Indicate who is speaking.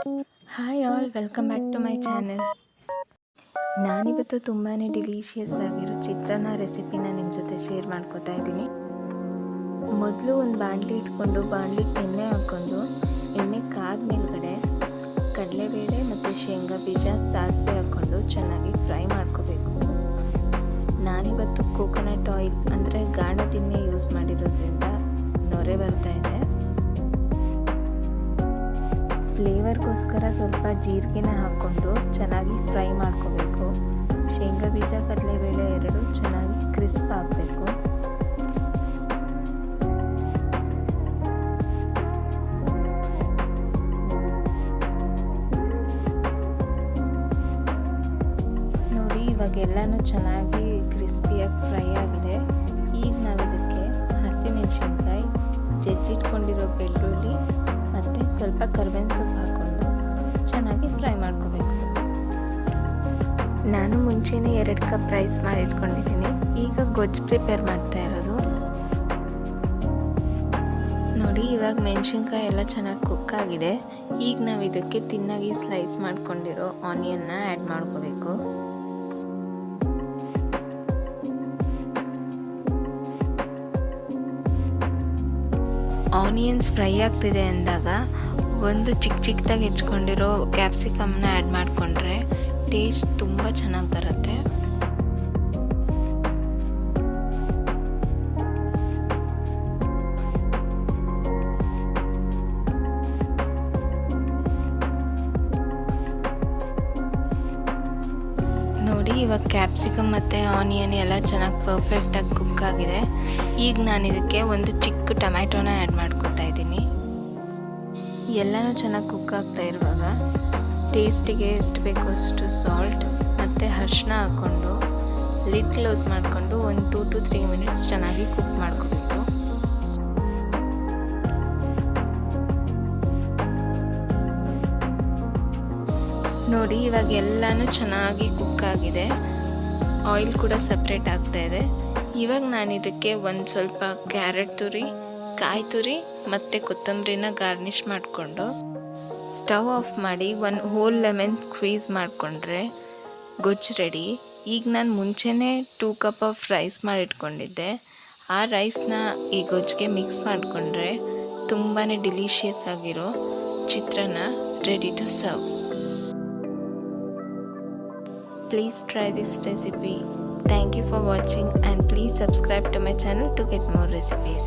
Speaker 1: Hi all, welcome back to my channel. ನಾನಿವತ್ತು ತುಂಬಾ delicious ಆಗಿರೋ ಚಿತ್ರಾನ್ನ ರೆಸಿಪಿನ ನಿಮ್ಮ ಜೊತೆ ಶೇರ್ ಮಾಡ್ಕೋತಾ ಇದ್ದೀನಿ. ಮೊದಲು ಒಂದು ಬಾಣಲಿ ಇಟ್ಕೊಂಡು ಬಾಣಲಿಗೆ ಎಣ್ಣೆ ಹಾಕ್ಕೊಂಡು ಎಣ್ಣೆ ಕಾದ ಮೇಲ್ಗಡೆ ಕಡಲೆಬೇಳೆ ಮತ್ತು ಶೇಂಗಾ ಬೀಜ, ಸಾಸಿವೆ ಹಾಕ್ಕೊಂಡು ಚೆನ್ನಾಗಿ ಫ್ರೈ ಮಾಡ್ಕೋಬೇಕು. ನಾನಿವತ್ತು ಕೋಕೋನಟ್ ಆಯಿಲ್ ಅಂದರೆ ಗಾಣದಿನ್ನೆ ಯೂಸ್ ಮಾಡಿರೋದ್ರಿಂದ ನೊರೆ ಬರ್ತಾ ಇದೆ. ಫ್ಲೇವರ್ಗೋಸ್ಕರ ಸ್ವಲ್ಪ ಜೀರಿಗೆನ ಹಾಕ್ಕೊಂಡು ಚೆನ್ನಾಗಿ ಫ್ರೈ ಮಾಡ್ಕೋಬೇಕು. ಶೇಂಗಾ ಬೀಜ, ಕಡಲೆಬೇಳೆ ಎರಡು ಚೆನ್ನಾಗಿ ಕ್ರಿಸ್ಪ್ ಆಗಬೇಕು. ನೋಡಿ, ಇವಾಗೆಲ್ಲನೂ ಚೆನ್ನಾಗಿ ಕ್ರಿಸ್ಪಿಯಾಗಿ ಫ್ರೈ ಆಗಿದೆ. ಈಗ ನಾವು ಇದಕ್ಕೆ ಹಸಿಮೆಣಸಿನ್ಕಾಯಿ, ಜಜ್ಜಿಟ್ಕೊಂಡಿರೋ ಬೆಳ್ಳುಳ್ಳಿ ಮತ್ತು ಸ್ವಲ್ಪ ಕರಿಬೇವಿನ ಸೊಪ್ಪು ಹಾಕ್ಕೊಂಡು ಚೆನ್ನಾಗಿ ಫ್ರೈ ಮಾಡ್ಕೋಬೇಕು. ನಾನು ಮುಂಚೆನೇ 2 ಕಪ್ ರೈಸ್ ಮಾಡಿ ಇಟ್ಕೊಂಡಿದ್ದೀನಿ. ಈಗ ಗೊಜ್ಜು ಪ್ರಿಪೇರ್ ಮಾಡ್ತಾ ಇರೋದು. ನೋಡಿ, ಇವಾಗ ಮೆಣಸಿನ್ಕಾಯಿ ಎಲ್ಲ ಚೆನ್ನಾಗಿ ಕುಕ್ ಆಗಿದೆ. ಈಗ ನಾವು ಇದಕ್ಕೆ ತಿನ್ನಾಗಿ ಸ್ಲೈಸ್ ಮಾಡ್ಕೊಂಡಿರೋ ಆನಿಯನ್ನ ಆ್ಯಡ್ ಮಾಡ್ಕೋಬೇಕು. ಆನಿಯನ್ಸ್ ಫ್ರೈ ಆಗ್ತಿದೆ ಅಂದಾಗ ಒಂದು ಚಿಕ್ಕದಾಗಿ ಹೆಚ್ಕೊಂಡಿರೋ ಕ್ಯಾಪ್ಸಿಕಮ್ನ ಆ್ಯಡ್ ಮಾಡಿಕೊಂಡ್ರೆ ಟೇಸ್ಟ್ ತುಂಬ ಚೆನ್ನಾಗಿ ಬರುತ್ತೆ. ನೋಡಿ, ಇವಾಗ ಕ್ಯಾಪ್ಸಿಕಮ್ ಮತ್ತು ಆನಿಯನ್ ಎಲ್ಲ ಚೆನ್ನಾಗಿ ಪರ್ಫೆಕ್ಟಾಗಿ ಕುಕ್ ಆಗಿದೆ. ಈಗ ನಾನು ಇದಕ್ಕೆ ಒಂದು ಚಿಕ್ಕ ಟೊಮ್ಯಾಟೊನ ಆ್ಯಡ್ ಮಾಡ್ಕೊತಾ ಇದ್ದೀನಿ. ಎಲ್ಲನೂ ಚೆನ್ನಾಗಿ ಕುಕ್ ಆಗ್ತಾ ಇರುವಾಗ ಟೇಸ್ಟಿಗೆ ಎಷ್ಟು ಬೇಕೋ ಅಷ್ಟು ಸಾಲ್ಟ್ ಮತ್ತು ಅರಿಶಿನ ಹಾಕ್ಕೊಂಡು ಲಿಡ್ ಕ್ಲೋಸ್ ಮಾಡಿಕೊಂಡು ಒಂದು 2 to 3 ಮಿನಿಟ್ಸ್ ಚೆನ್ನಾಗಿ ಕುಕ್ ಮಾಡ್ಕೋಬೇಕು. ನೋಡಿ, ಇವಾಗ ಎಲ್ಲನೂ ಚೆನ್ನಾಗಿ ಕುಕ್ ಆಗಿದೆ. ಆಯಿಲ್ ಕೂಡ ಸಪ್ರೇಟ್ ಆಗ್ತಾ ಇದೆ. ಇವಾಗ ನಾನು ಇದಕ್ಕೆ ಒಂದು ಸ್ವಲ್ಪ ಕ್ಯಾರೆಟ್ ತುರಿ, ಕಾಯಿ ತುರಿ ಮತ್ತು ಕೊತ್ತಂಬರಿನ ಗಾರ್ನಿಷ್ ಮಾಡಿಕೊಂಡು ಸ್ಟವ್ ಆಫ್ ಮಾಡಿ ಒಂದು ಹೋಲ್ ಲೆಮನ್ ಸ್ಕ್ವೀಸ್ ಮಾಡಿಕೊಂಡ್ರೆ ಗೊಜ್ಜು ರೆಡಿ. ಈಗ ನಾನು ಮುಂಚೆನೇ 2 ಕಪ್ ಆಫ್ ರೈಸ್ ಮಾಡಿಟ್ಕೊಂಡಿದ್ದೆ. ಆ ರೈಸ್ನ ಈ ಗೊಜ್ಜಿಗೆ ಮಿಕ್ಸ್ ಮಾಡಿಕೊಂಡ್ರೆ ತುಂಬಾ ಡಿಲಿಷಿಯಸ್ ಆಗಿರೋ chitranna ready to serve. Please try this recipe. Thank you for watching and please subscribe to my channel to get more recipes.